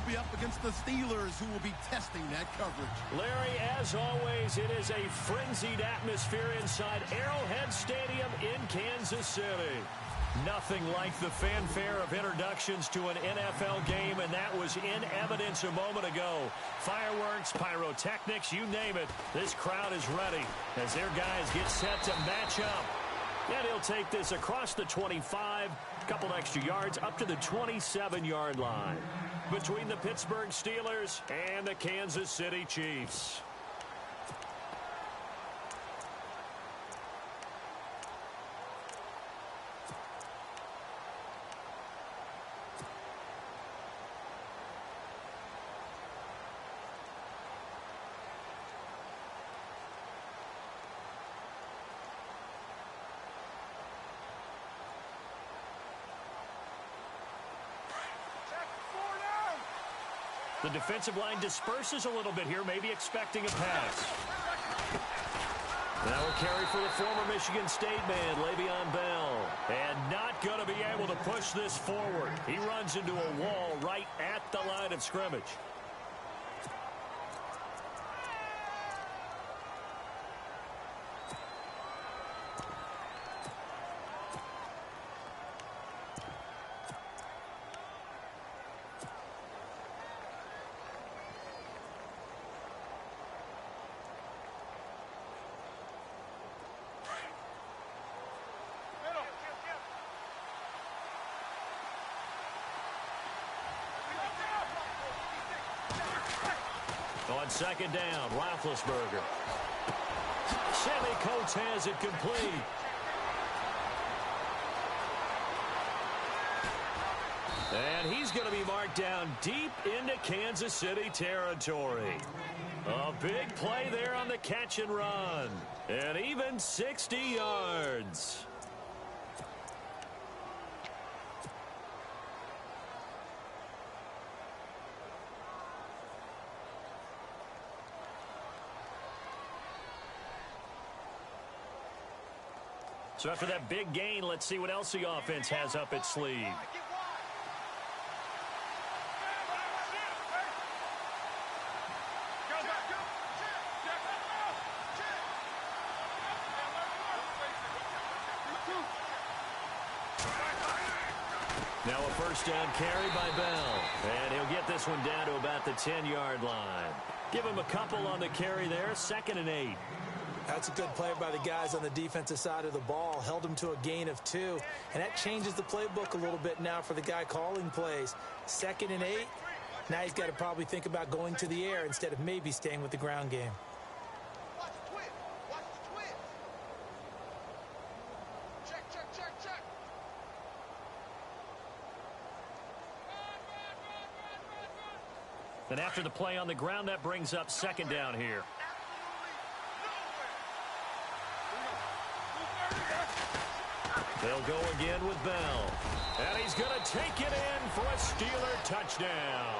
be up against the Steelers, who will be testing that coverage. Larry, as always, it is a frenzied atmosphere inside Arrowhead Stadium in Kansas City. Nothing like the fanfare of introductions to an NFL game, and that was in evidence a moment ago. Fireworks, pyrotechnics, you name it. This crowd is ready as their guys get set to match up. And he'll take this across the 25, a couple extra yards up to the 27-yard line between the Pittsburgh Steelers and the Kansas City Chiefs. The defensive line disperses a little bit here, maybe expecting a pass. Now a carry for the former Michigan State man, Le'Veon Bell. And not going to be able to push this forward. He runs into a wall right at the line of scrimmage. On second down, Roethlisberger. Sammy Coates has it complete. And he's going to be marked down deep into Kansas City territory. A big play there on the catch and run. And even 60 yards. So after that big gain, let's see what else the offense has up its sleeve. Now a first down carry by Bell. And he'll get this one down to about the 10-yard line. Give him a couple on the carry there, 2nd and 8. That's a good play by the guys on the defensive side of the ball. Held him to a gain of 2. And that changes the playbook a little bit now for the guy calling plays. 2nd and 8. Now he's got to probably think about going to the air instead of maybe staying with the ground game. Then after the play on the ground, that brings up 2nd down here. They'll go again with Bell. And he's going to take it in for a Steeler touchdown.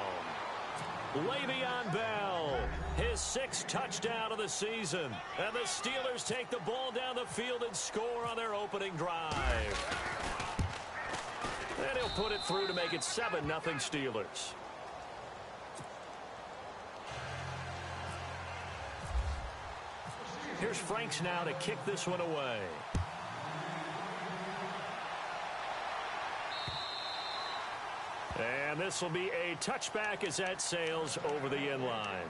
Le'Veon Bell, his 6th touchdown of the season. And the Steelers take the ball down the field and score on their opening drive. And he'll put it through to make it 7-0 Steelers. Here's Franks now to kick this one away. And this will be a touchback as that sails over the end line.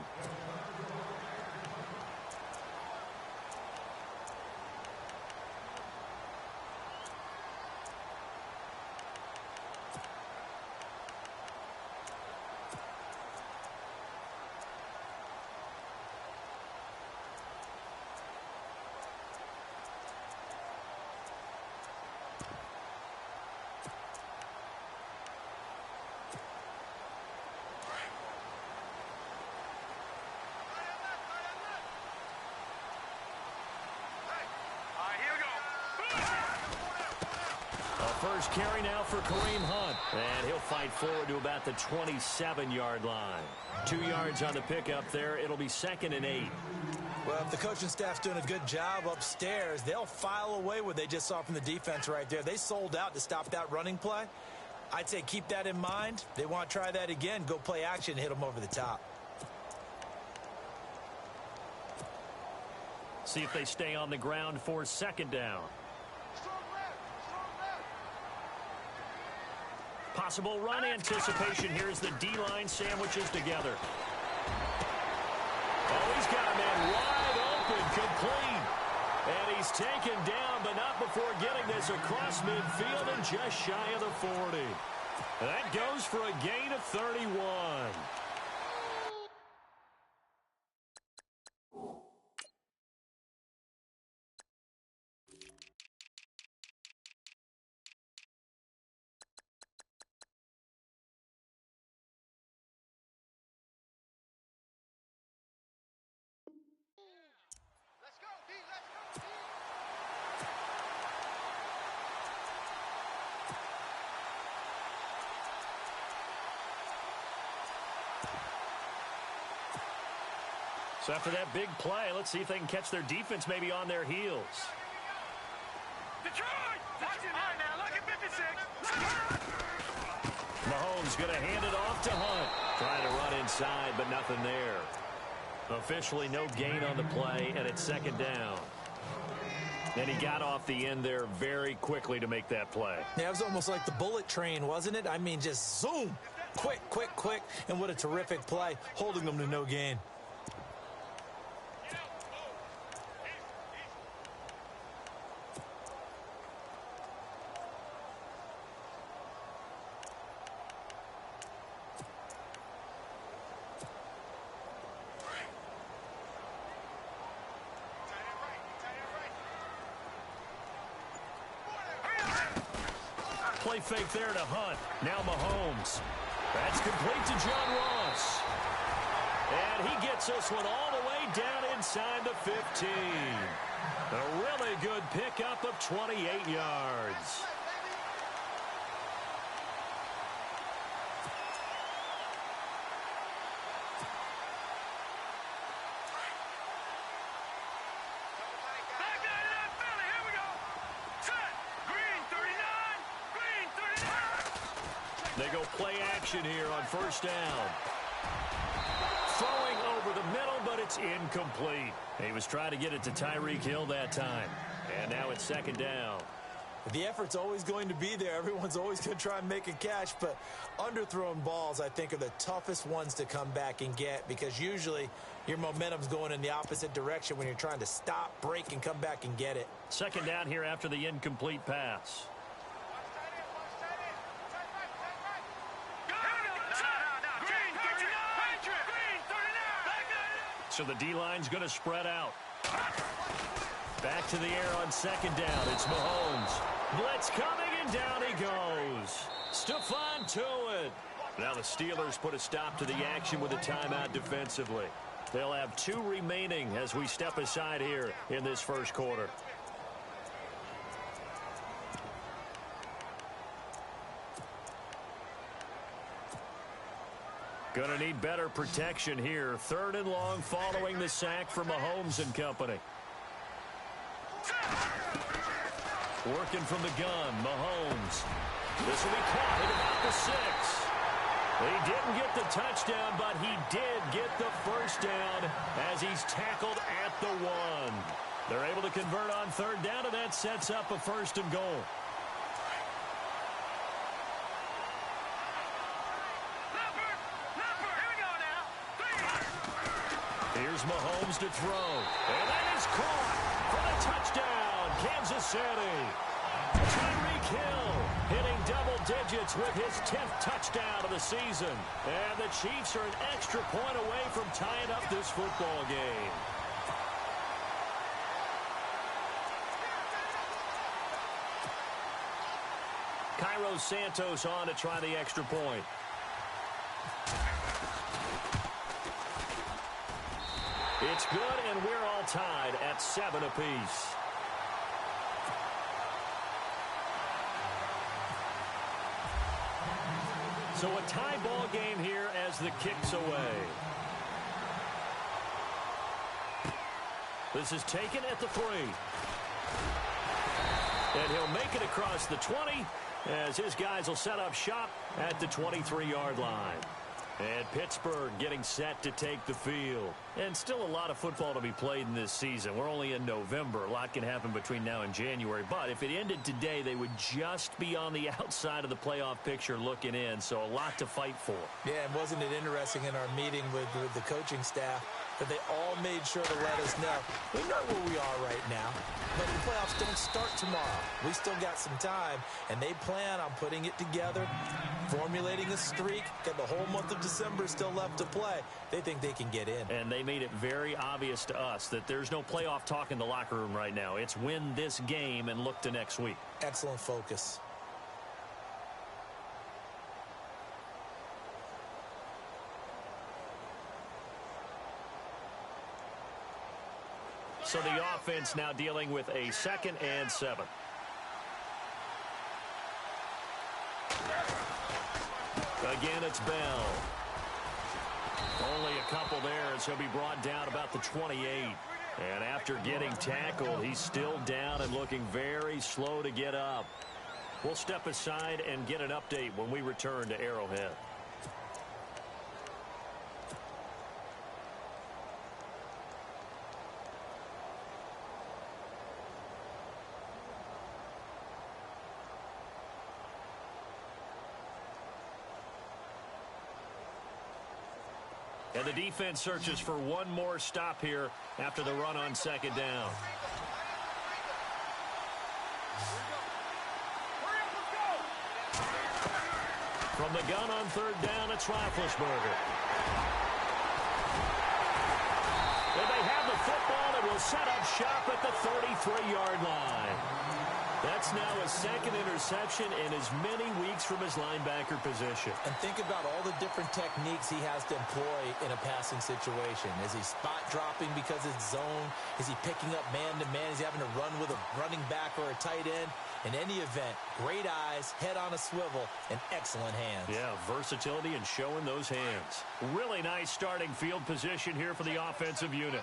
First carry now for Kareem Hunt. And he'll fight forward to about the 27-yard line. 2 yards on the pickup there. It'll be 2nd and 8. Well, if the coaching staff's doing a good job upstairs, they'll file away what they just saw from the defense right there. They sold out to stop that running play. I'd say keep that in mind. They want to try that again. Go play action and hit them over the top. See if they stay on the ground for second down. Possible run anticipation here as the D-line sandwiches together. Oh, he's got a man wide open, complete. And he's taken down, but not before getting this across midfield and just shy of the 40. That goes for a gain of 31. So after that big play, let's see if they can catch their defense maybe on their heels. Detroit! Watch it now. Look at 56. Mahomes going to hand it off to Hunt. Trying to run inside, but nothing there. Officially no gain on the play, and it's second down. And he got off the end there very quickly to make that play. Yeah, it was almost like the bullet train, wasn't it? I mean, just zoom. Quick, quick, quick. And what a terrific play, holding them to no gain. Play fake there to Hunt. Now Mahomes. That's complete to John Ross. And he gets this one all the way down inside the 15. A really good pickup of 28 yards. They go play action here on first down. Throwing over the middle, but it's incomplete. He was trying to get it to Tyreek Hill that time. And now it's second down. The effort's always going to be there. Everyone's always going to try and make a catch, but underthrown balls, I think, are the toughest ones to come back and get because usually your momentum's going in the opposite direction when you're trying to stop, break, and come back and get it. Second down here after the incomplete pass. So the D-line's going to spread out. Back to the air on second down. It's Mahomes. Blitz coming, and down he goes. Stephon Tuitt. Now the Steelers put a stop to the action with a timeout defensively. They'll have 2 remaining as we step aside here in this first quarter. Going to need better protection here. Third and long following the sack from Mahomes and company. Working from the gun, Mahomes. This will be caught at about the 6. He didn't get the touchdown, but he did get the first down as he's tackled at the 1. They're able to convert on third down, and that sets up a first and goal. Here's Mahomes to throw. And that is caught for the touchdown, Kansas City. Tyreek Hill hitting double digits with his 10th touchdown of the season. And the Chiefs are an extra point away from tying up this football game. Cairo Santos on to try the extra point. It's good, and we're all tied at 7 apiece. So a tie ball game here as the kick's away. This is taken at the 3. And he'll make it across the 20, as his guys will set up shop at the 23-yard line. And Pittsburgh getting set to take the field. And still a lot of football to be played in this season. We're only in November. A lot can happen between now and January. But if it ended today, they would just be on the outside of the playoff picture looking in. So a lot to fight for. Yeah, and wasn't it interesting in our meeting with the coaching staff that they all made sure to let us know, we know where we are right now, but the playoffs don't start tomorrow. We still got some time, and they plan on putting it together, formulating a streak, got the whole month of December still left to play. They think they can get in. And they made it very obvious to us that there's no playoff talk in the locker room right now. It's win this game and look to next week. Excellent focus. So the offense now dealing with a 2nd and 7. Again, it's Bell. Only a couple there as he'll be brought down about the 28. And after getting tackled, he's still down and looking very slow to get up. We'll step aside and get an update when we return to Arrowhead. And the defense searches for one more stop here after the run on 2nd down. From the gun on 3rd down, it's Roethlisberger. And they have the football and will set up shop at the 33-yard line. That's now his 2nd interception in as many weeks from his linebacker position. And think about all the different techniques he has to employ in a passing situation. Is he spot dropping because it's zone? Is he picking up man-to-man? Is he having to run with a running back or a tight end? In any event, great eyes, head on a swivel, and excellent hands. Yeah, versatility and showing those hands. Really nice starting field position here for the offensive unit.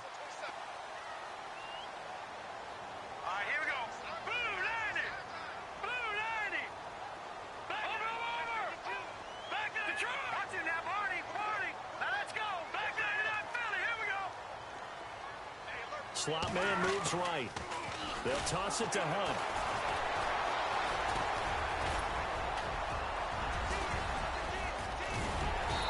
Slot man moves right. They'll toss it to Hunt.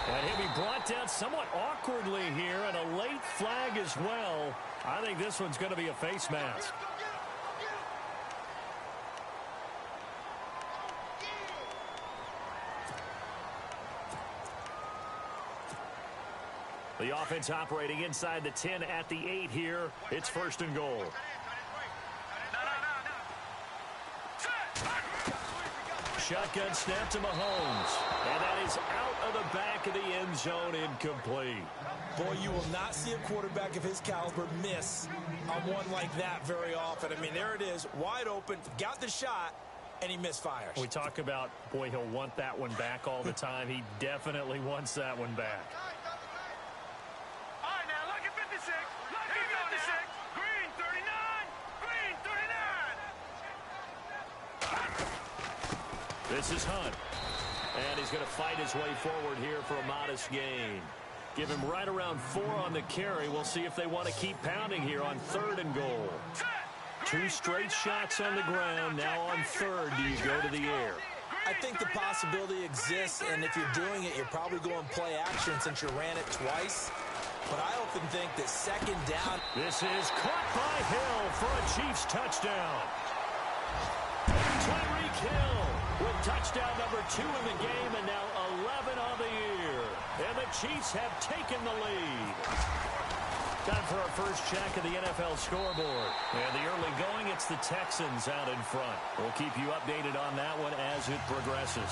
And he'll be brought down somewhat awkwardly here, and a late flag as well. I think this one's going to be a face mask. The offense operating inside the 10 at the 8 here. It's 1st and goal. Shotgun snap to Mahomes. And that is out of the back of the end zone, incomplete. Boy, you will not see a quarterback of his caliber miss on one like that very often. I mean, there it is, wide open, got the shot, and he misfires. We talk about, boy, he'll want that one back all the time. He definitely wants that one back. This is Hunt. And he's going to fight his way forward here for a modest gain. Give him right around 4 on the carry. We'll see if they want to keep pounding here on 3rd and goal. 2 straight shots on the ground. Now on 3rd, do you go to the air? I think the possibility exists, and if you're doing it, you're probably going play action since you ran it twice. But I often think that 2nd down. This is caught by Hill for a Chiefs touchdown. Tyreek Hill with touchdown number 2 in the game, and now 11 on the year. And the Chiefs have taken the lead. Time for our first check of the NFL scoreboard. And the early going, it's the Texans out in front. We'll keep you updated on that one as it progresses.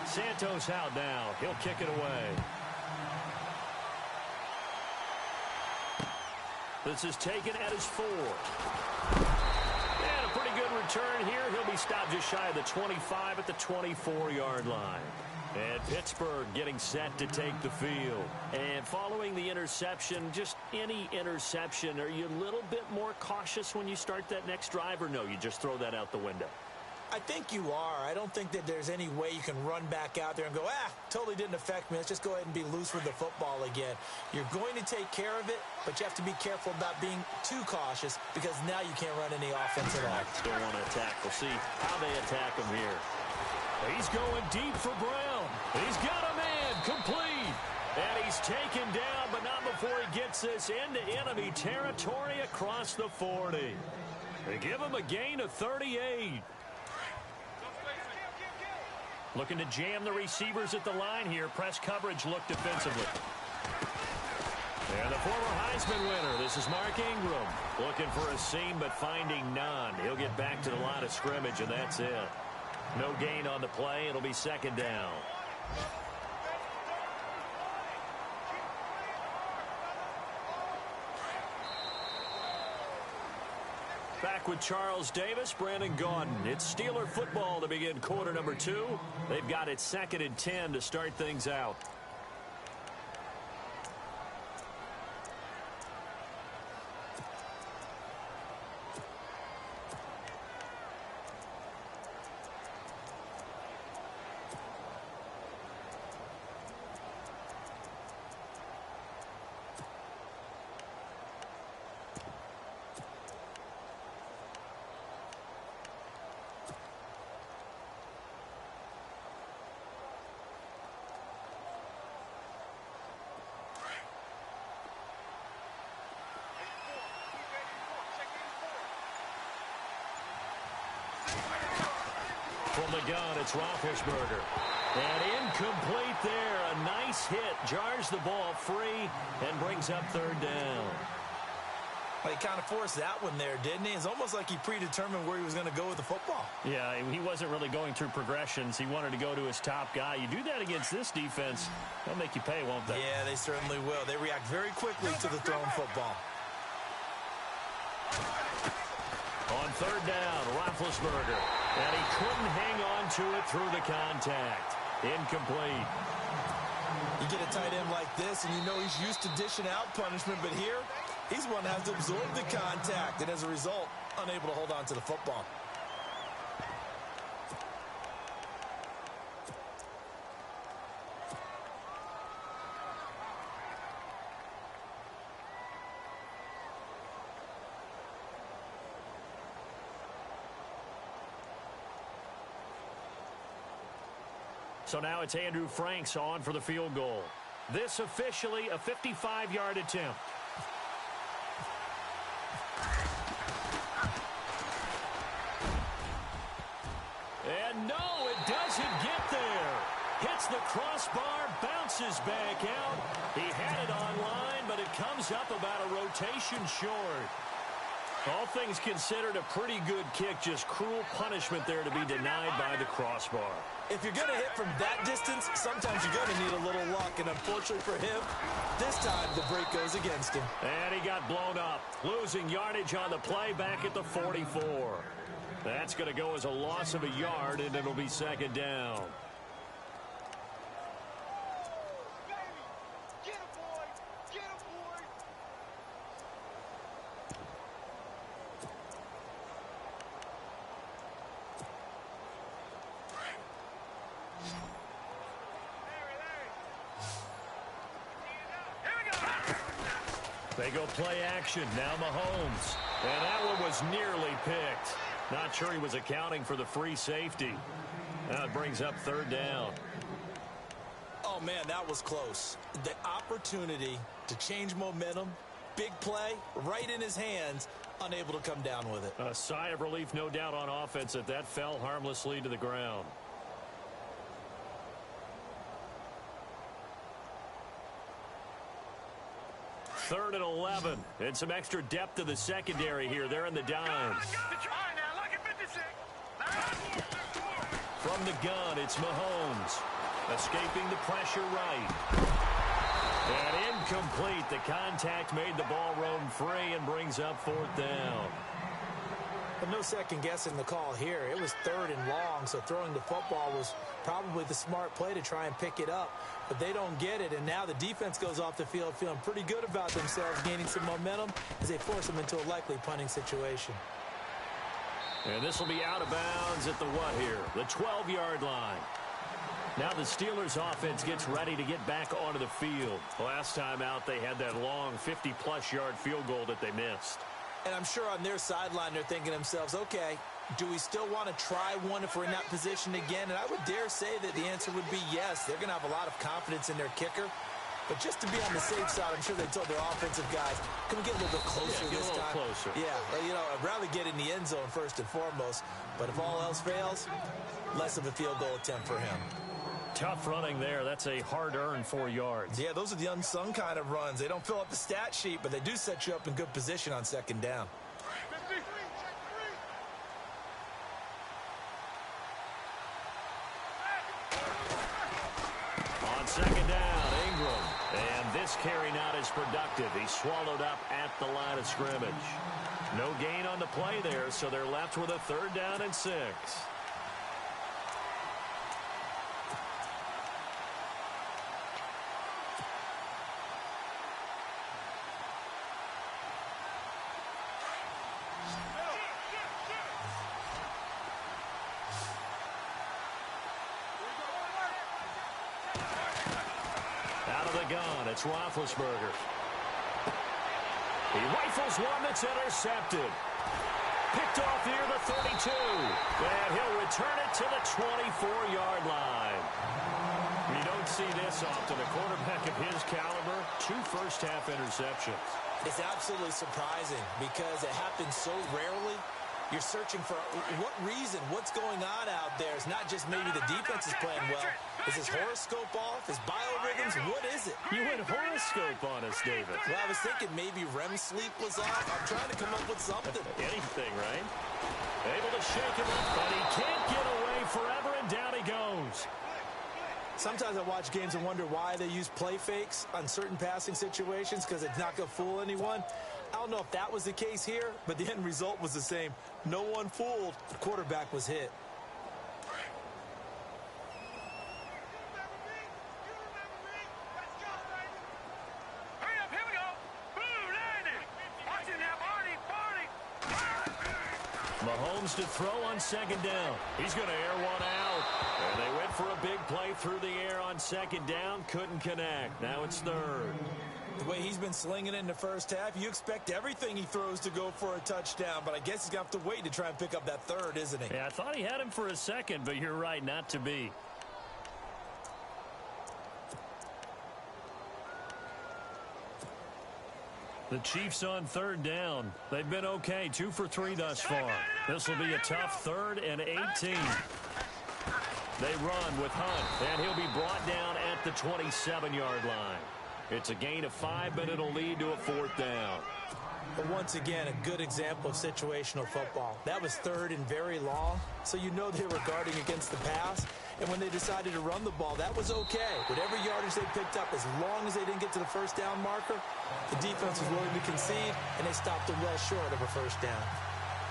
Santos out now. He'll kick it away. This is taken at his 4. And a pretty good return here. He'll be He stopped just shy of the 25 at the 24-yard line. And Pittsburgh getting set to take the field. And following the interception, just any interception, are you a little bit more cautious when you start that next drive, or no, you just throw that out the window? I think you are. I don't think that there's any way you can run back out there and go, totally didn't affect me. Let's just go ahead and be loose with the football again. You're going to take care of it, but you have to be careful about being too cautious because now you can't run any offense at all. Still want to attack. We'll see how they attack him here. He's going deep for Brown. He's got a man complete. And he's taken down, but not before he gets this into enemy territory across the 40. They give him a gain of 38. Looking to jam the receivers at the line here. Press coverage look defensively. And the former Heisman winner, this is Mark Ingram. Looking for a seam, but finding none. He'll get back to the line of scrimmage, and that's it. No gain on the play. It'll be second down. Back with Charles Davis, Brandon Gaudin. It's Steeler football to begin quarter number 2. They've got it 2nd and 10 to start things out. From the gun, it's Roethlisberger. And incomplete there. A nice hit. Jars the ball free and brings up 3rd down. Well, he kind of forced that one there, didn't he? It's almost like he predetermined where he was going to go with the football. Yeah, he wasn't really going through progressions. He wanted to go to his top guy. You do that against this defense, they'll make you pay, won't they? Yeah, they certainly will. They react very quickly to the thrown football. On 3rd down, Roethlisberger. And he couldn't hang on to it through the contact. Incomplete. You get a tight end like this, and you know he's used to dishing out punishment, but here, he's one that has to absorb the contact, and as a result, unable to hold on to the football. So now it's Andrew Franks on for the field goal. This officially a 55-yard attempt. And no, it doesn't get there. Hits the crossbar, bounces back out. He had it online, but it comes up about a rotation short. All things considered, a pretty good kick. Just cruel punishment there to be denied by the crossbar. If you're going to hit from that distance, sometimes you're going to need a little luck. And unfortunately for him, this time the break goes against him. And he got blown up. Losing yardage on the play back at the 44. That's going to go as a loss of a yard, and it'll be 2nd down. They go play action. Now Mahomes. And that one was nearly picked. Not sure he was accounting for the free safety. Now it brings up 3rd down. Oh, man, that was close. The opportunity to change momentum, big play, right in his hands, unable to come down with it. A sigh of relief, no doubt, on offense that fell harmlessly to the ground. Third and 11. And some extra depth to the secondary here. They're in the dimes. From the gun, it's Mahomes. Escaping the pressure right. And incomplete. The contact made the ball roam free and brings up 4th down. And no second guessing the call here. It was 3rd and long, so throwing the football was probably the smart play to try and pick it up. But they don't get it, and now the defense goes off the field feeling pretty good about themselves, gaining some momentum as they force them into a likely punting situation. And this will be out of bounds at the what here? The 12-yard line. Now the Steelers offense gets ready to get back onto the field. Last time out, they had that long 50-plus yard field goal that they missed. And I'm sure on their sideline they're thinking to themselves, okay, do we still want to try one if we're in that position again? And I would dare say that the answer would be yes. They're going to have a lot of confidence in their kicker. But just to be on the safe side, I'm sure they told their offensive guys, can we get a little bit closer this time? Closer. Yeah, you know, I'd rather get in the end zone first and foremost. But if all else fails, less of a field goal attempt for him. Tough running there. That's a hard-earned 4 yards. Yeah, those are the unsung kind of runs. They don't fill up the stat sheet, but they do set you up in good position on second down. On second down, Ingram. And this carry not as productive. He's swallowed up at the line of scrimmage. No gain on the play there, so they're left with a 3rd down and 6. Gun. It's Roethlisberger. He rifles one that's intercepted. Picked off near the 32. And he'll return it to the 24-yard line. You don't see this often. A quarterback of his caliber, 2 first-half interceptions. It's absolutely surprising because it happens so rarely. You're searching for what reason, what's going on out there. It's not just maybe the defense is playing well. Is his horoscope off? His biorhythms? What is it? You went horoscope on us, David. Well, I was thinking maybe REM sleep was off. I'm trying to come up with something. Anything, right? Able to shake him up, but he can't get away forever, and down he goes. Sometimes I watch games and wonder why they use play fakes on certain passing situations because it's not going to fool anyone. I don't know if that was the case here, but the end result was the same. No one fooled. The quarterback was hit. Hurry up, here we go. Boom, landed. Watch it now, Barney. Mahomes to throw on second down. He's going to air one out. And they went for a big play through the air on second down. Couldn't connect. Now it's 3rd. The way he's been slinging it in the first half, you expect everything he throws to go for a touchdown, but I guess he's going to have to wait to try and pick up that 3rd, isn't he? Yeah, I thought he had him for a second, but you're right, not to be. The Chiefs on 3rd down. They've been okay, 2 for 3 thus far. This will be a tough 3rd and 18. They run with Hunt, and he'll be brought down at the 27-yard line. It's a gain of 5, but it'll lead to a 4th down. But once again, a good example of situational football. That was 3rd and very long, so you know they were guarding against the pass. And when they decided to run the ball, that was okay. Whatever yardage they picked up, as long as they didn't get to the first down marker, the defense was willing to concede, and they stopped them well short of a first down.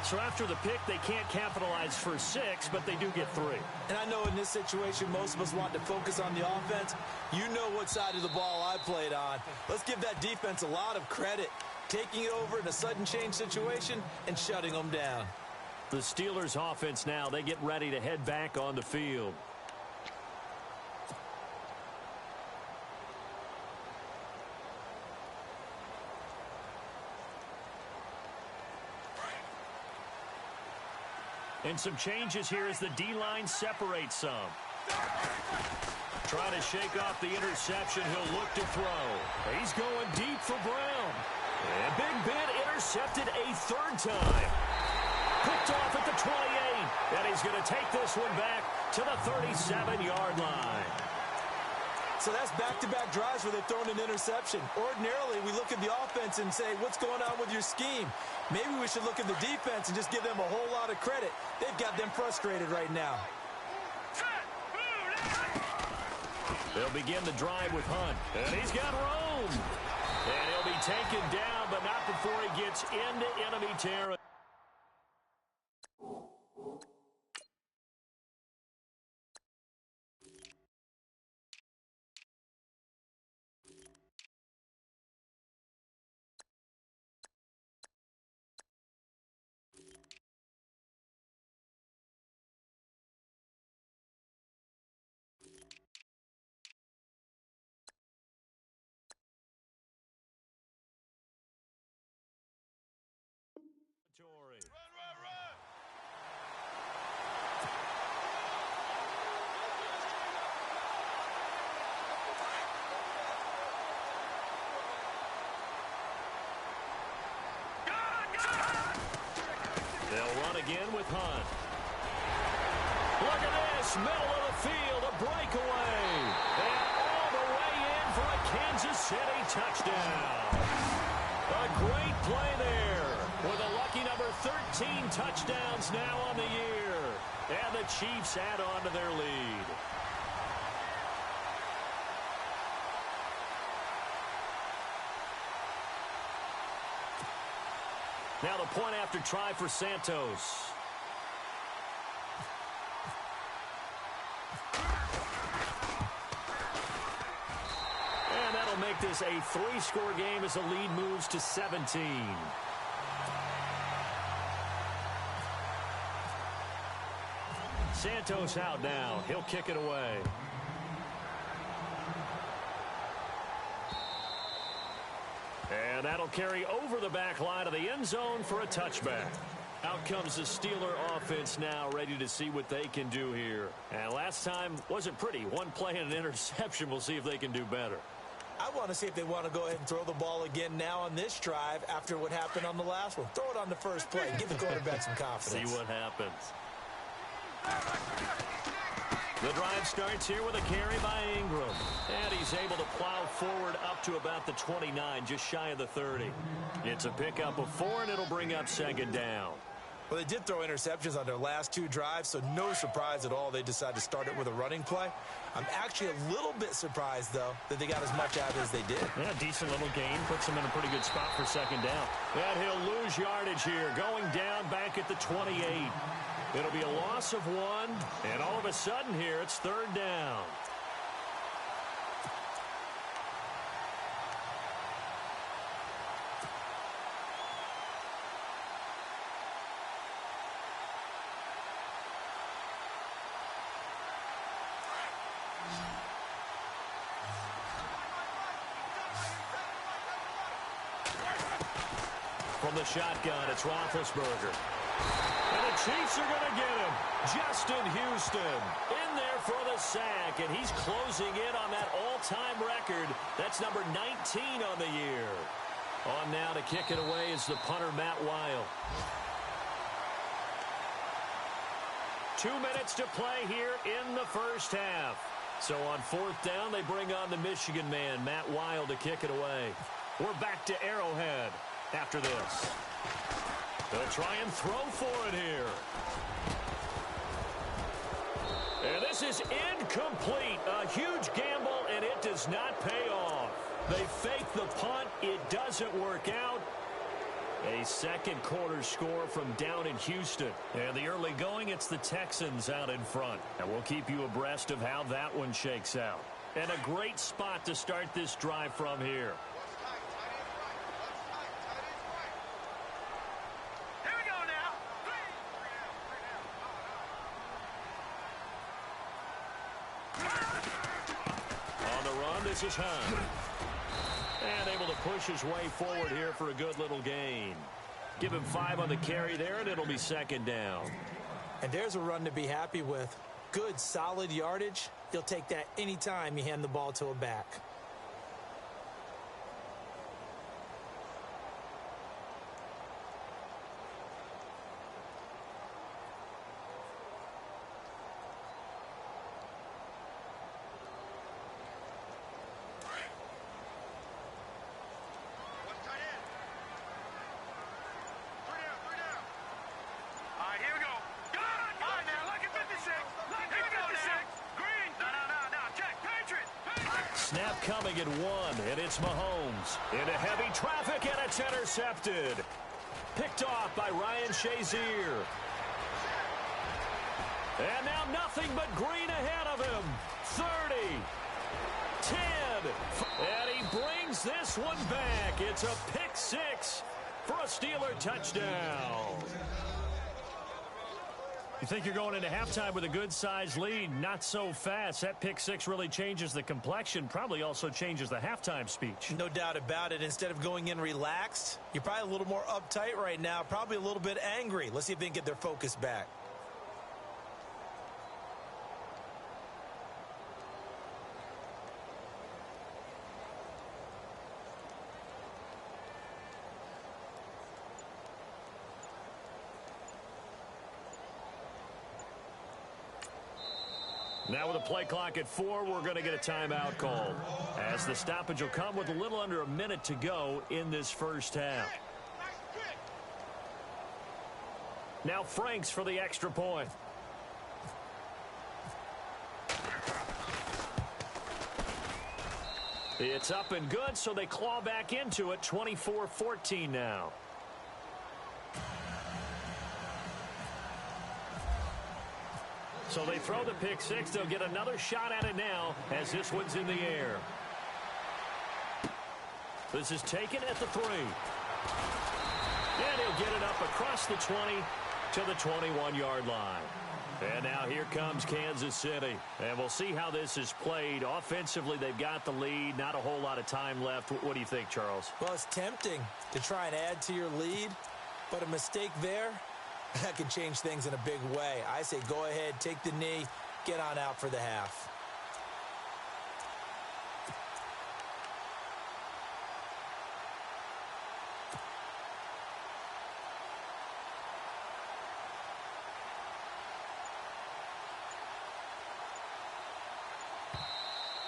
So after the pick, they can't capitalize for 6, but they do get 3. And I know in this situation, most of us want to focus on the offense. You know what side of the ball I played on. Let's give that defense a lot of credit, taking it over in a sudden change situation and shutting them down. The Steelers offense now, they get ready to head back on the field. And some changes here as the D-line separates some. Trying to shake off the interception. He'll look to throw. He's going deep for Brown. And Big Ben intercepted a 3rd time. Picked off at the 28. And he's going to take this one back to the 37-yard line. So that's back-to-back drives where they've thrown an interception. Ordinarily, we look at the offense and say, what's going on with your scheme? Maybe we should look at the defense and just give them a whole lot of credit. They've got them frustrated right now. They'll begin the drive with Hunt. And he's got room. And he'll be taken down, but not before he gets into enemy territory. on again with Hunt. Look at this, middle of the field, a breakaway. And all the way in for a Kansas City touchdown. A great play there with a lucky number 13 touchdowns now on the year. And the Chiefs add on to their lead. Now the point after try for Santos. And that'll make this a 3-score game as the lead moves to 17. Santos out now. He'll kick it away. And that'll carry over the back line of the end zone for a touchback. Out comes the Steeler offense now, ready to see what they can do here. And last time wasn't pretty. One play and an interception. We'll see if they can do better. I want to see if they want to go ahead and throw the ball again now on this drive after what happened on the last one. Throw it on the first play and give the quarterback some confidence. See what happens. The drive starts here with a carry by Ingram. And he's able to plow forward up to about the 29, just shy of the 30. It's a pickup of 4, and it'll bring up second down. Well, they did throw interceptions on their last 2 drives, so no surprise at all they decided to start it with a running play. I'm actually a little bit surprised, though, that they got as much out as they did. Yeah, decent little gain. Puts them in a pretty good spot for second down. And he'll lose yardage here, going down back at the 28. It'll be a loss of 1, and all of a sudden here, it's third down. From the shotgun, it's Roethlisberger. And the Chiefs are going to get him. Justin Houston in there for the sack, and he's closing in on that all-time record. That's number 19 on the year. On now to kick it away is the punter, Matt Weil. 2 minutes to play here in the first half. So on fourth down, they bring on the Michigan man, Matt Weil, to kick it away. We're back to Arrowhead after this. They'll try and throw for it here. And this is incomplete. A huge gamble, and it does not pay off. They fake the punt. It doesn't work out. A second quarter score from down in Houston. And the early going, it's the Texans out in front. And we'll keep you abreast of how that one shakes out. And a great spot to start this drive from here. This is Hunt. And able to push his way forward here for a good little gain. Give him 5 on the carry there, and it'll be second down. And there's a run to be happy with. Good, solid yardage. You'll take that anytime you hand the ball to a back. Snap coming at 1, and it's Mahomes. Into heavy traffic, and it's intercepted. Picked off by Ryan Shazier. And now nothing but green ahead of him. 30, 10, and he brings this one back. It's a pick 6 for a Steeler touchdown. You think you're going into halftime with a good-sized lead? Not so fast. That pick 6 really changes the complexion, probably also changes the halftime speech. No doubt about it. Instead of going in relaxed, you're probably a little more uptight right now, probably a little bit angry. Let's see if they can get their focus back. Now with a play clock at 4, we're going to get a timeout called, as the stoppage will come with a little under a minute to go in this first half. Now Franks for the extra point. It's up and good, so they claw back into it. 24-14 now. So they throw the pick six. They'll get another shot at it now as this one's in the air. This is taken at the 3. And he'll get it up across the 20 to the 21-yard line. And now here comes Kansas City. And we'll see how this is played. Offensively, they've got the lead. Not a whole lot of time left. What do you think, Charles? Well, it's tempting to try and add to your lead, but a mistake there, that can change things in a big way. I say go ahead, take the knee, get on out for the half.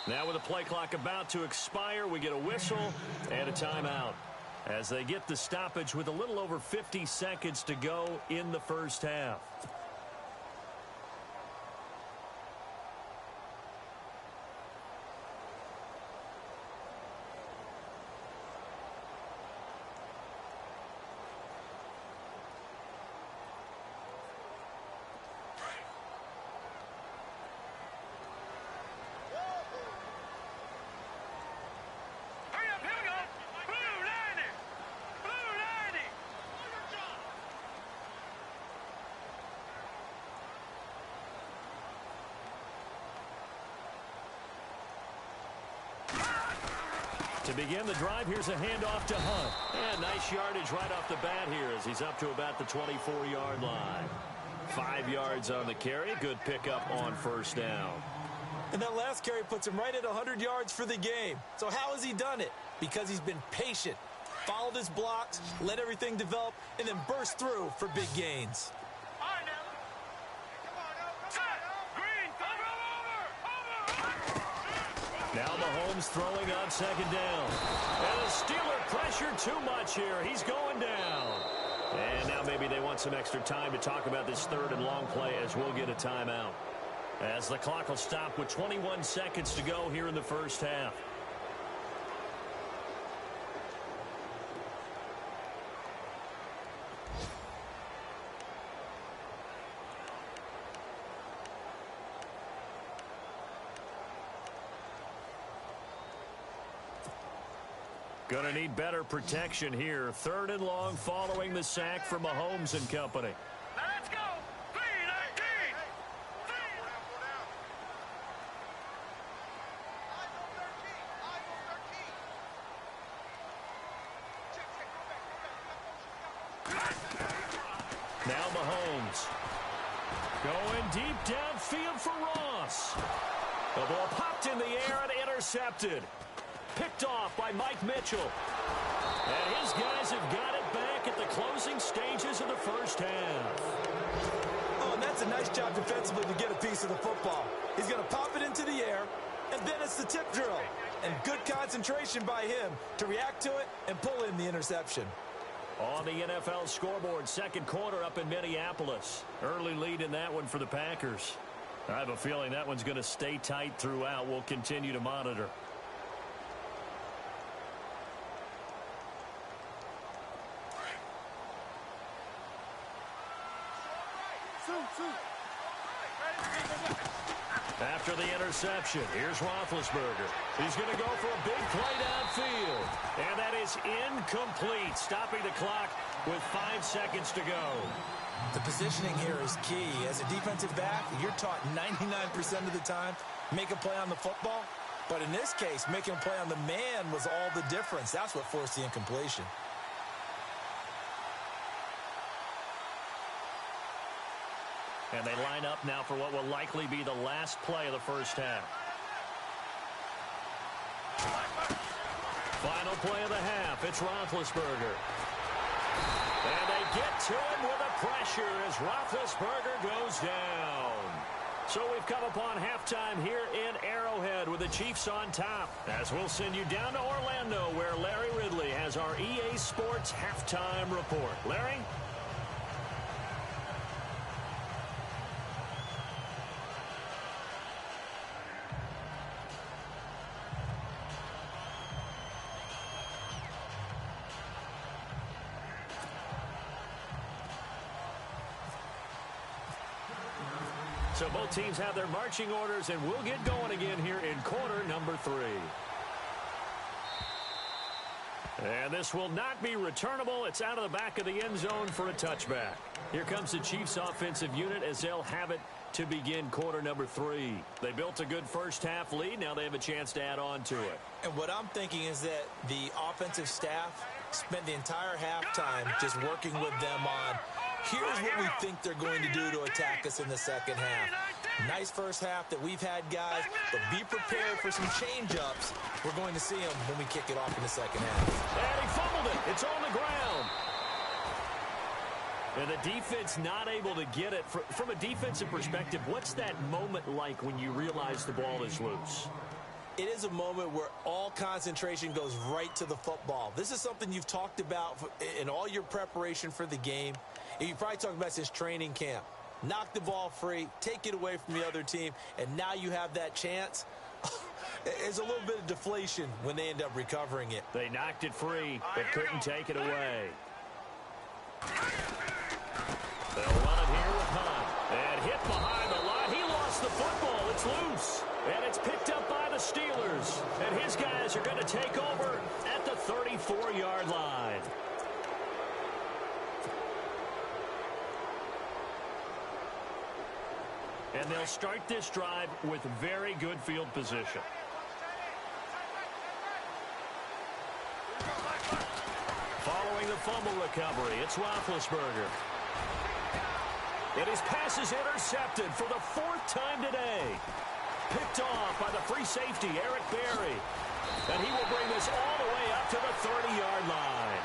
Now with the play clock about to expire, we get a whistle and a timeout as they get the stoppage with a little over 50 seconds to go in the first half. To begin the drive, here's a handoff to Hunt. And nice yardage right off the bat here as he's up to about the 24-yard line. 5 yards on the carry. Good pickup on first down. And that last carry puts him right at 100 yards for the game. So how has he done it? Because he's been patient, followed his blocks, let everything develop, and then burst through for big gains. Now Mahomes throwing on second down. And the Steeler pressure too much here. He's going down. And now maybe they want some extra time to talk about this third and long play as we'll get a timeout. As the clock will stop with 21 seconds to go here in the first half. Going to need better protection here. Third and long following the sack from Mahomes and company. Now let's go. 3-19. Now Mahomes going deep downfield for Ross. The ball popped in the air and intercepted. Picked off by Mike Mitchell. And his guys have got it back at the closing stages of the first half. Oh, and that's a nice job defensively to get a piece of the football. He's going to pop it into the air, and then it's the tip drill. And good concentration by him to react to it and pull in the interception. On the NFL scoreboard, second quarter up in Minneapolis. Early lead in that one for the Packers. I have a feeling that one's going to stay tight throughout. We'll continue to monitor. After the interception, here's Roethlisberger. He's going to go for a big play downfield. And that is incomplete, stopping the clock with 5 seconds to go. The positioning here is key. As a defensive back, you're taught 99% of the time, make a play on the football. But in this case, making a play on the man was all the difference. That's what forced the incompletion. And they line up now for what will likely be the last play of the first half. Final play of the half. It's Roethlisberger. And they get to him with a pressure as Roethlisberger goes down. So we've come upon halftime here in Arrowhead with the Chiefs on top. As we'll send you down to Orlando where Larry Ridley has our EA Sports halftime report. Larry? So both teams have their marching orders, and we'll get going again here in quarter number 3. And this will not be returnable. It's out of the back of the end zone for a touchback. Here comes the Chiefs offensive unit as they'll have it to begin quarter number 3. They built a good first half lead. Now they have a chance to add on to it. And what I'm thinking is that the offensive staff spent the entire halftime just working with them on, here's what we think they're going to do to attack us in the second half. Nice first half that we've had, guys, but be prepared for some change-ups. We're going to see them when we kick it off in the second half. And he fumbled it. It's on the ground. And the defense not able to get it. From a defensive perspective, what's that moment like when you realize the ball is loose? It is a moment where all concentration goes right to the football. This is something you've talked about in all your preparation for the game. And you probably talked about since training camp. Knock the ball free, take it away from the other team, and now you have that chance. There's a little bit of deflation when they end up recovering it. They knocked it free, but couldn't take it away. They'll run it here with Hunt. And hit behind the line. He lost the football. It's loose. And it's picked up by the Steelers. And his guys are going to take over at the 34-yard line. And they'll start this drive with very good field position. Following the fumble recovery, it's Roethlisberger. And his pass is intercepted for the 4th time today. Picked off by the free safety, Eric Berry. And he will bring this all the way up to the 30-yard line.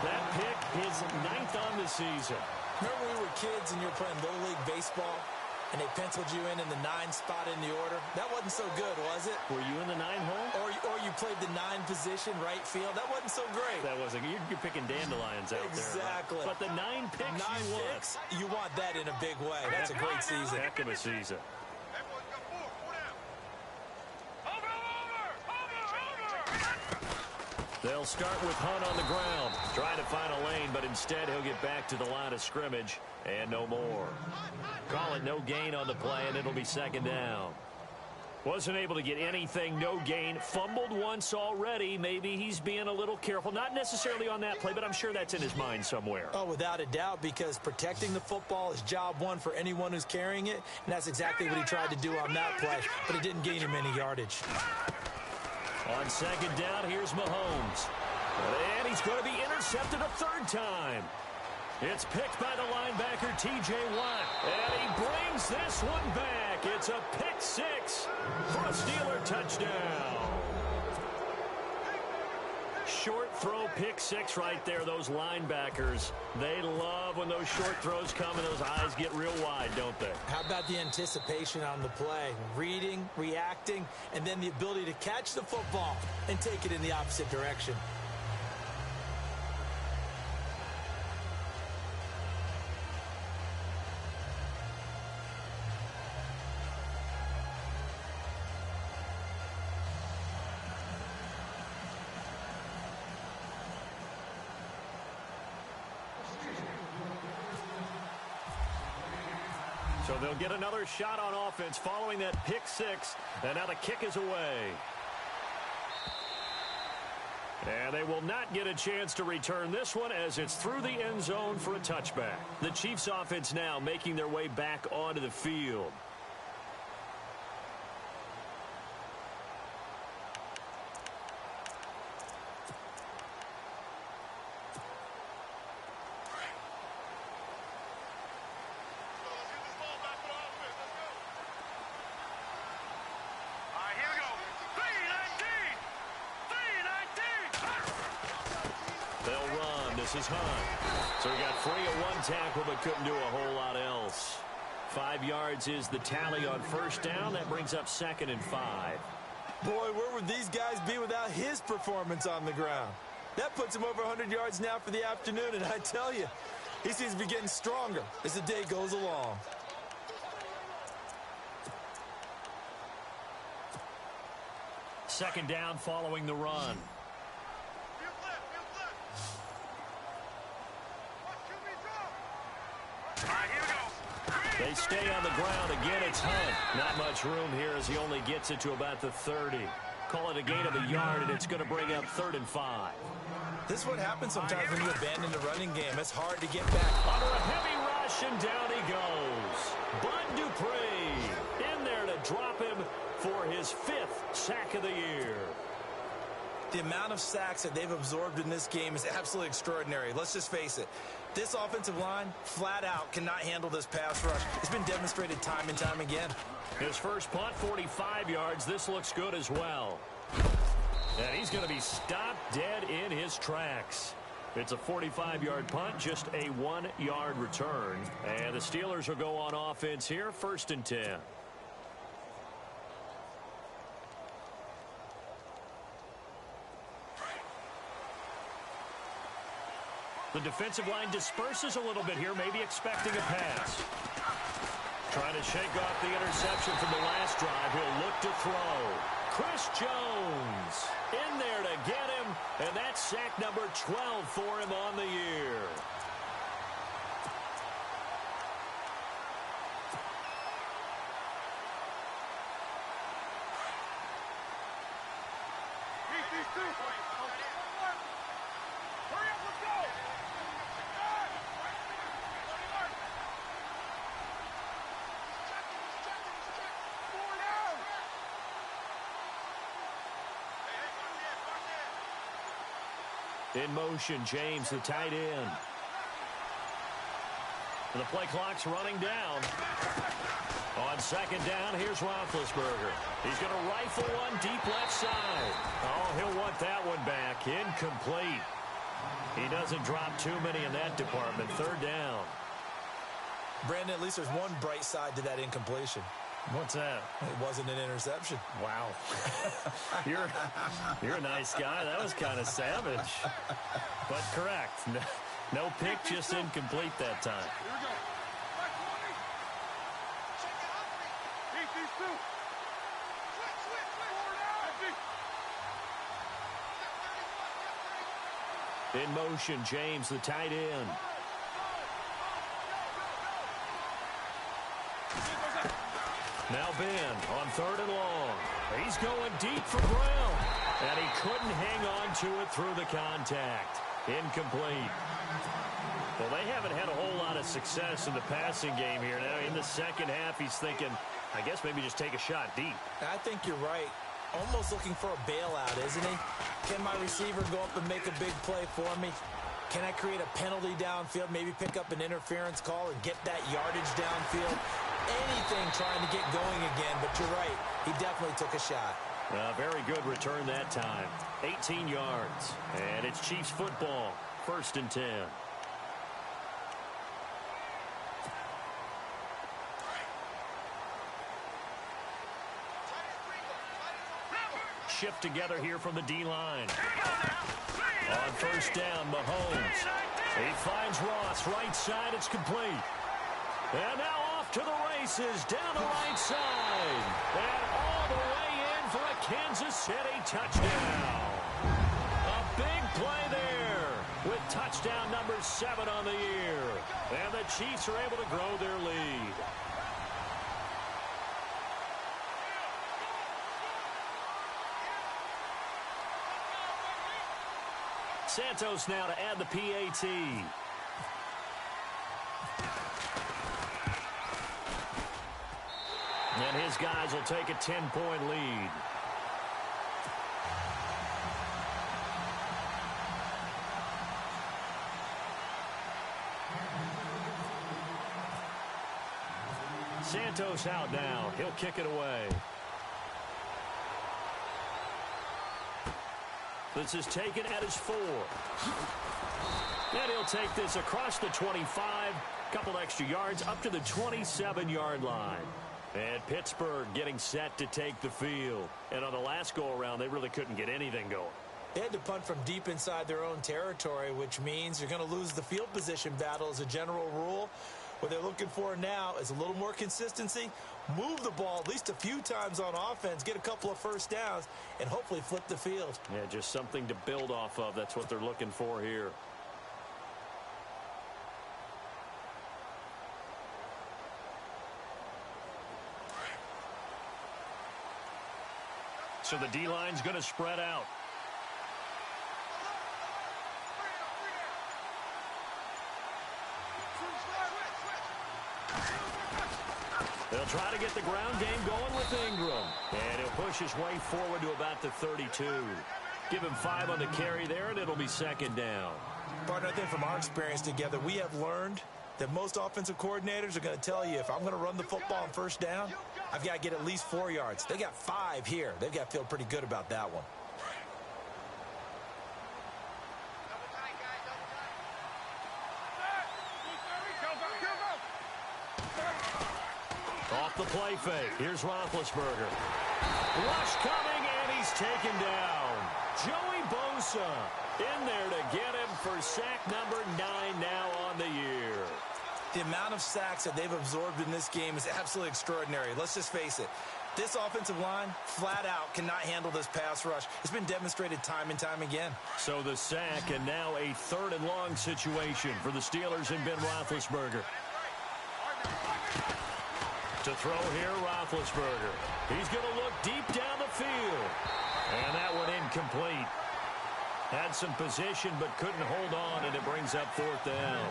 That pick is 9th on the season. Remember when we were kids and you were playing Little League Baseball? And they penciled you in the 9 spot in the order. That wasn't so good, was it? Were you in the 9 hole? Or you played the 9 position, right field. That wasn't so great. That wasn't. You're picking dandelions out exactly. there. Right? But the 9 picks 9 picks, you want that in a big way. That's a great season. Heck of a season. They'll start with Hunt on the ground. Trying to find a lane, but instead he'll get back to the line of scrimmage and no more. Call it no gain on the play, and it'll be 2nd down. Wasn't able to get anything, no gain. Fumbled once already. Maybe he's being a little careful. Not necessarily on that play, but I'm sure that's in his mind somewhere. Oh, without a doubt, because protecting the football is job one for anyone who's carrying it, and that's exactly what he tried to do on that play, but it didn't gain him any yardage. On 2nd down, here's Mahomes. And he's going to be intercepted a 3rd time. It's picked by the linebacker, T.J. Watt. And he brings this one back. It's a pick 6 for a Steeler touchdown. Short throw, pick 6 right there. Those linebackers, they love when those short throws come and those eyes get real wide, don't they? How about the anticipation on the play? Reading, reacting, and then the ability to catch the football and take it in the opposite direction. So they'll get another shot on offense following that pick 6. And now the kick is away. And they will not get a chance to return this one as it's through the end zone for a touchback. The Chiefs offense now making their way back onto the field. This is Hunt. So he got free of one tackle but couldn't do a whole lot else. 5 yards is the tally on first down. That brings up 2nd and 5. Boy, where would these guys be without his performance on the ground? That puts him over 100 yards now for the afternoon, and I tell you, he seems to be getting stronger as the day goes along. Second down following the run. They stay on the ground. Again, it's Hunt. Not much room here as he only gets it to about the 30. Call it a gain of a yard, and it's going to bring up 3rd and 5. This is what happens sometimes when you abandon the running game. It's hard to get back. Under a heavy rush, and down he goes. Bud Dupree in there to drop him for his 5th sack of the year. The amount of sacks that they've absorbed in this game is absolutely extraordinary. Let's just face it. This offensive line, flat out, cannot handle this pass rush. It's been demonstrated time and time again. His first punt, 45 yards. This looks good as well. And he's going to be stopped dead in his tracks. It's a 45-yard punt, just a 1-yard return. And the Steelers will go on offense here, 1st and 10. The defensive line disperses a little bit here, maybe expecting a pass. Trying to shake off the interception from the last drive. He'll look to throw. Chris Jones in there to get him, and that's sack number 12 for him on the year. In motion, James, the tight end. And the play clock's running down. On 2nd down, here's Roethlisberger. He's going to rifle one deep left side. Oh, he'll want that one back. Incomplete. He doesn't drop too many in that department. 3rd down. Brandon, at least there's one bright side to that incompletion. What's that? It wasn't an interception. Wow. You're a nice guy. That was kind of savage. But correct. No pick, just incomplete that time. Here we go. In motion, James, the tight end. Now Ben on 3rd and long. He's going deep for Brown. And he couldn't hang on to it through the contact. Incomplete. Well, they haven't had a whole lot of success in the passing game here. Now, in the second half, he's thinking, I guess maybe just take a shot deep. I think you're right. Almost looking for a bailout, isn't he? Can my receiver go up and make a big play for me? Can I create a penalty downfield, maybe pick up an interference call and get that yardage downfield? Anything trying to get going again, but you're right. He definitely took a shot. Very good return that time. 18 yards. And it's Chiefs football. 1st and 10. Shift together here from the D-line. On 1st down, Mahomes. He finds Ross, right side, it's complete. And now off to the races, down the right side. And all the way in for a Kansas City touchdown. A big play there with touchdown number 7 on the year. And the Chiefs are able to grow their lead. Santos now to add the PAT. And his guys will take a 10-point lead. Santos out now. He'll kick it away. This is taken at his 4. And he'll take this across the 25, couple extra yards up to the 27-yard line. And Pittsburgh getting set to take the field. And on the last go-around, they really couldn't get anything going. They had to punt from deep inside their own territory, which means you're going to lose the field position battle as a general rule. What they're looking for now is a little more consistency, move the ball at least a few times on offense, get a couple of first downs, and hopefully flip the field. Yeah, just something to build off of. That's what they're looking for here. So the D-line's going to spread out. They'll try to get the ground game going with Ingram. And he'll push his way forward to about the 32. Give him 5 on the carry there, and it'll be second down. Partner, I think from our experience together, we have learned that most offensive coordinators are going to tell you, if I'm going to run the football on first down, I've got to get at least 4 yards. They got 5 here. They've got to feel pretty good about that one. Off the play fake. Here's Roethlisberger. Rush coming, and he's taken down. Joey Bosa in there to get him for sack number 9 now on the year. The amount of sacks that they've absorbed in this game is absolutely extraordinary. Let's just face it. This offensive line, flat out, cannot handle this pass rush. It's been demonstrated time and time again. So the sack, and now a 3rd and long situation for the Steelers and Ben Roethlisberger. To throw here, Roethlisberger. He's going to look deep down the field. And that one incomplete. Had some position but couldn't hold on, and it brings up 4th down.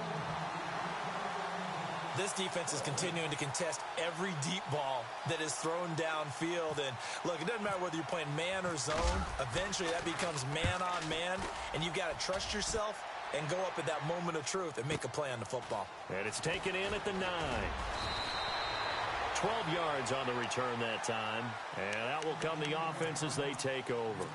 This defense is continuing to contest every deep ball that is thrown downfield. And, look, it doesn't matter whether you're playing man or zone. Eventually, that becomes man on man, and you've got to trust yourself and go up at that moment of truth and make a play on the football. And it's taken in at the 9. 12 yards on the return that time. And out will come the offense as they take over.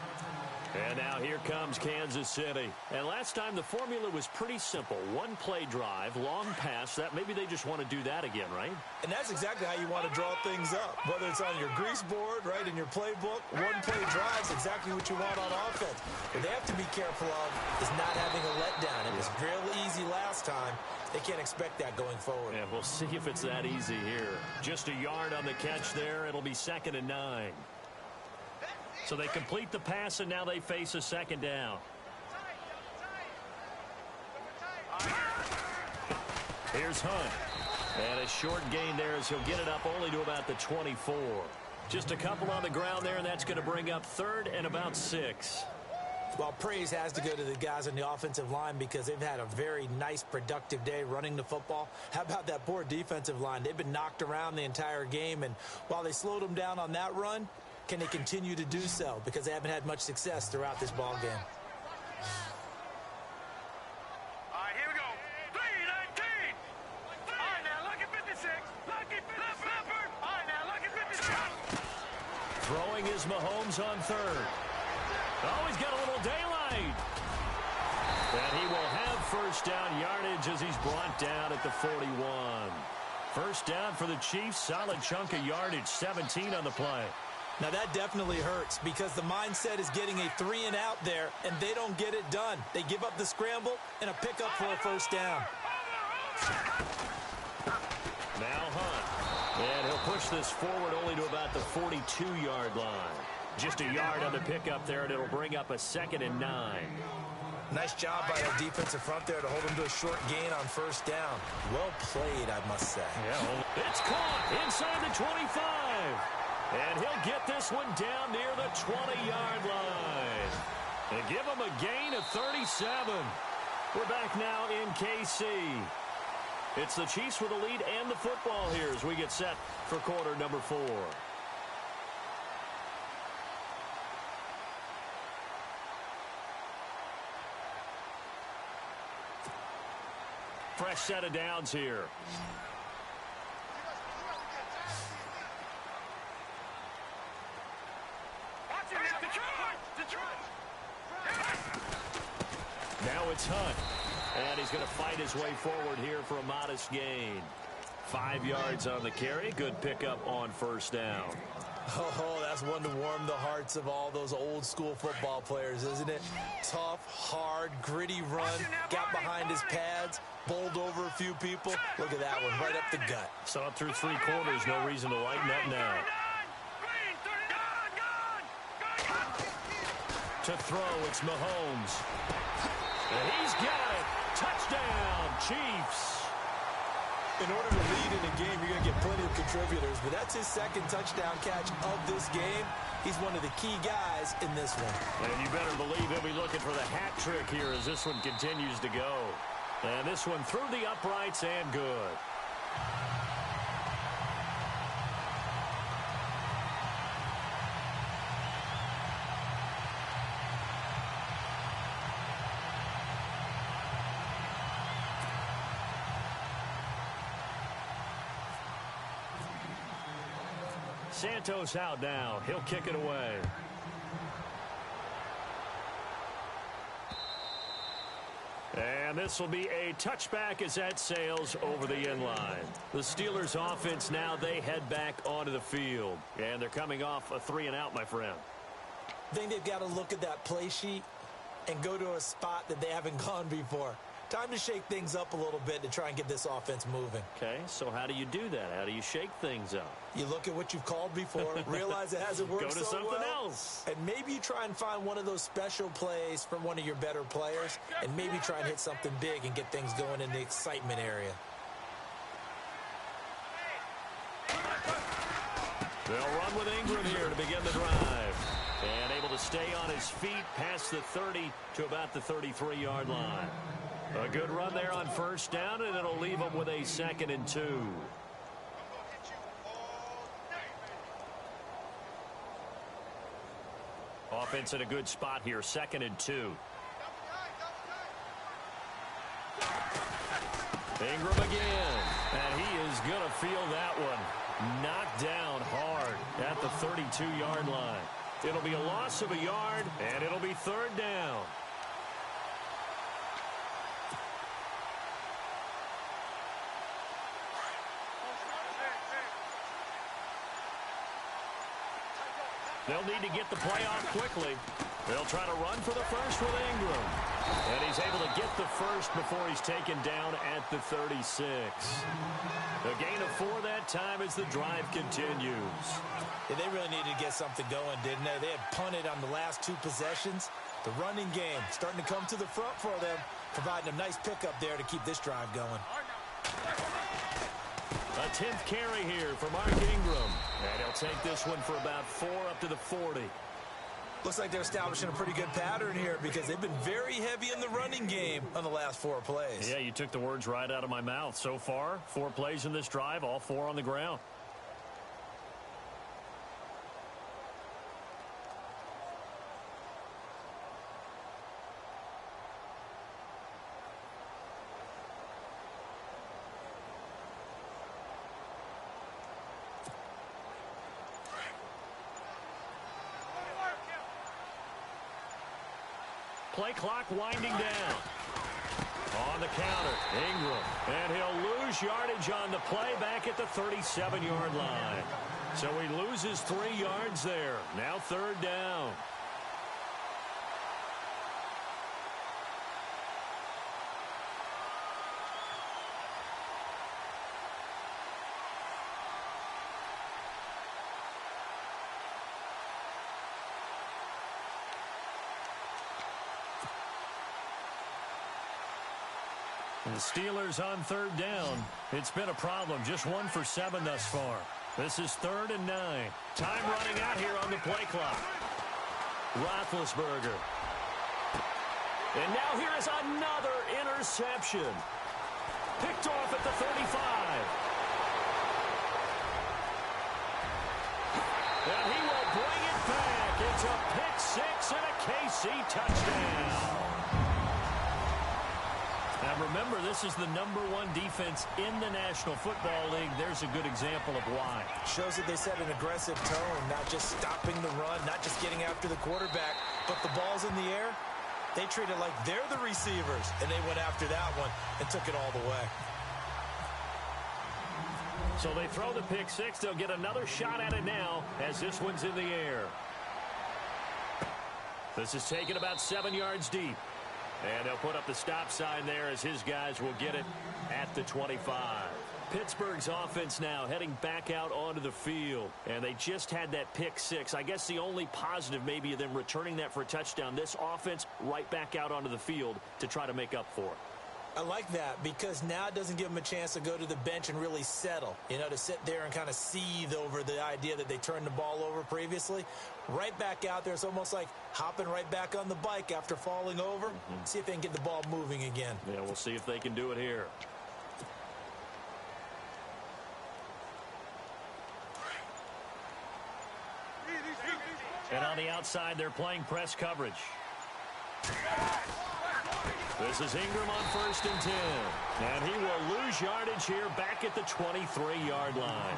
And now here comes Kansas City. And last time the formula was pretty simple. 1 play drive, long pass. That maybe they just want to do that again, right? And that's exactly how you want to draw things up. Whether it's on your grease board, right, in your playbook, 1 play drive is exactly what you want on offense. What they have to be careful of is not having a letdown. It was real easy last time. They can't expect that going forward. Yeah, we'll see if it's that easy here. Just a yard on the catch there. It'll be 2nd and 9. So they complete the pass, and now they face a 2nd down. Here's Hunt. And a short gain there as he'll get it up only to about the 24. Just a couple on the ground there, and that's going to bring up 3rd and about 6. Well, praise has to go to the guys on the offensive line because they've had a very nice, productive day running the football. How about that poor defensive line? They've been knocked around the entire game, and while they slowed them down on that run, can they continue to do so? Because they haven't had much success throughout this ball game. All right, here we go. 3-19. All right, now look at 56. Look at 56. All right, now look at 56. Throwing is Mahomes on 3rd. Oh, he's got a little daylight. And he will have first down yardage as he's brought down at the 41. First down for the Chiefs. Solid chunk of yardage, 17 on the play. Now, that definitely hurts because the mindset is getting a 3-and-out there, and they don't get it done. They give up the scramble and a pickup for a first down. Now Hunt. And he'll push this forward only to about the 42-yard line. Just a yard on the pickup there, and it'll bring up a 2nd and 9. Nice job by that defensive front there to hold him to a short gain on first down. Well played, I must say. Yeah, it's caught inside the 25. And he'll get this one down near the 20-yard line. And give him a gain of 37. We're back now in KC. It's the Chiefs with the lead and the football here as we get set for quarter number 4. Fresh set of downs here. Now it's Hunt. And he's going to fight his way forward here for a modest gain. 5 yards on the carry. Good pickup on first down. Oh, that's one to warm the hearts of all those old school football players, isn't it? Tough, hard, gritty run, got behind his pads, bowled over a few people. Look at that one, right up the gut. Saw it through 3 quarters, no reason to lighten up now. To throw, it's Mahomes. And he's got it. Touchdown, Chiefs. In order to lead in a game, you're going to get plenty of contributors, but that's his second touchdown catch of this game. He's one of the key guys in this one. And you better believe he'll be looking for the hat trick here as this one continues to go. And this one through the uprights and good. Santos out now. He'll kick it away. And this will be a touchback as that sails over the end line. The Steelers offense now, they head back onto the field. And they're coming off a 3-and-out, my friend. I think they've got to look at that play sheet and go to a spot that they haven't gone before. Time to shake things up a little bit to try and get this offense moving. Okay, so how do you do that? How do you shake things up? You look at what you've called before, realize it hasn't worked so well. Go to something else. And maybe you try and find one of those special plays from one of your better players, and maybe try and hit something big and get things going in the excitement area. They'll run with Ingram here to begin the drive. And able to stay on his feet past the 30 to about the 33-yard line. A good run there on first down, and it'll leave them with a 2nd and 2. Offense in a good spot here, 2nd and 2. Ingram again, and he is going to feel that one. Knocked down hard at the 32-yard line. It'll be a loss of a yard, and it'll be 3rd down. They'll need to get the play off quickly. They'll try to run for the first with Ingram. And he's able to get the first before he's taken down at the 36. A gain of 4 that time as the drive continues. Yeah, they really needed to get something going, didn't they? They had punted on the last 2 possessions. The running game starting to come to the front for them, providing a nice pickup there to keep this drive going. A 10th carry here for Mark Ingram. And he'll take this one for about 4 up to the 40. Looks like they're establishing a pretty good pattern here because they've been very heavy in the running game on the last 4 plays. Yeah, you took the words right out of my mouth. So far, 4 plays in this drive, all 4 on the ground. Play clock winding down. On the counter, Ingram. And he'll lose yardage on the play back at the 37-yard line. So he loses 3 yards there. Now 3rd down. The Steelers on 3rd down. It's been a problem. Just 1 for 7 thus far. This is 3rd and 9. Time running out here on the play clock. Roethlisberger. And now here is another interception. Picked off at the 35. And he will bring it back. It's a pick 6 and a KC touchdown. Now remember, this is the #1 defense in the National Football League. There's a good example of why. Shows that they set an aggressive tone, not just stopping the run, not just getting after the quarterback, but the ball's in the air. They treat it like they're the receivers, and they went after that one and took it all the way. So they throw the pick six. They'll get another shot at it now as this one's in the air. This is taken about 7 yards deep. And they'll put up the stop sign there as his guys will get it at the 25. Pittsburgh's offense now heading back out onto the field. And they just had that pick six. I guess the only positive maybe of them returning that for a touchdown. This offense right back out onto the field to try to make up for it. I like that because now it doesn't give them a chance to go to the bench and really settle, to sit there and kind of seethe over the idea that they turned the ball over previously. Right back out there, it's almost like hopping right back on the bike after falling over. See if they can get the ball moving again. Yeah, we'll see if they can do it here. And on the outside, they're playing press coverage. This is Ingram on 1st and 10. And he will lose yardage here back at the 23-yard line.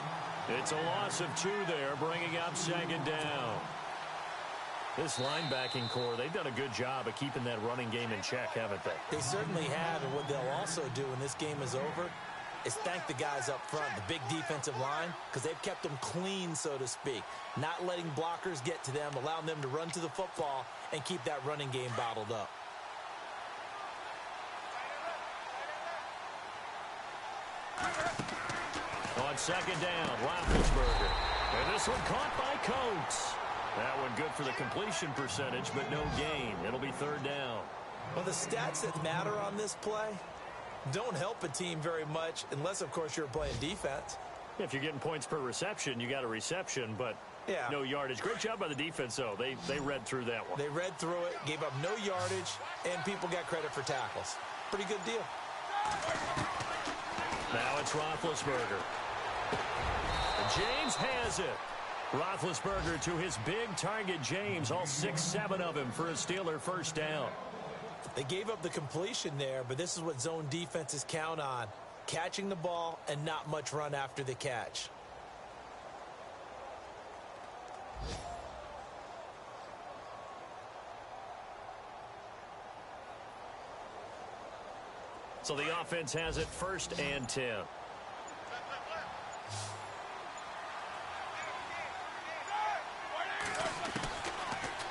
It's a loss of 2 there, bringing up 2nd down. This linebacking core, they've done a good job of keeping that running game in check, haven't they? They certainly have, and what they'll also do when this game is over is thank the guys up front, the big defensive line, because they've kept them clean, so to speak, not letting blockers get to them, allowing them to run to the football and keep that running game bottled up. On 2nd down, Roethlisberger. And this one caught by Coates. That one good for the completion percentage, but no gain. It'll be 3rd down. Well, the stats that matter on this play don't help a team very much unless, of course, you're playing defense. If you're getting points per reception, you got a reception, but no yardage. Great job by the defense, though. They read through that one. They read through it, gave up no yardage, and people got credit for tackles. Pretty good deal. Now it's Roethlisberger. James has it. Roethlisberger to his big target, James. All 6-7 of him for a Steeler 1st down. They gave up the completion there, but this is what zone defenses count on. Catching the ball and not much run after the catch. So the offense has it 1st and 10.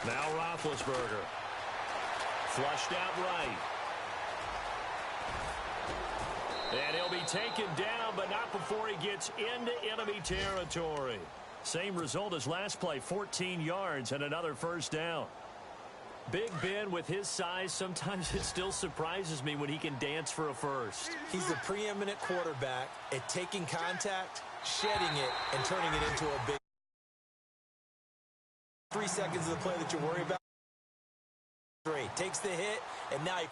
Now Roethlisberger. Flushed out right. And he'll be taken down, but not before he gets into enemy territory. Same result as last play, 14 yards and another 1st down. Big Ben, with his size, sometimes it still surprises me when he can dance for a first. He's the preeminent quarterback at taking contact, shedding it, and turning it into a big 3 seconds of the play that you worry about. 3 takes the hit, and now he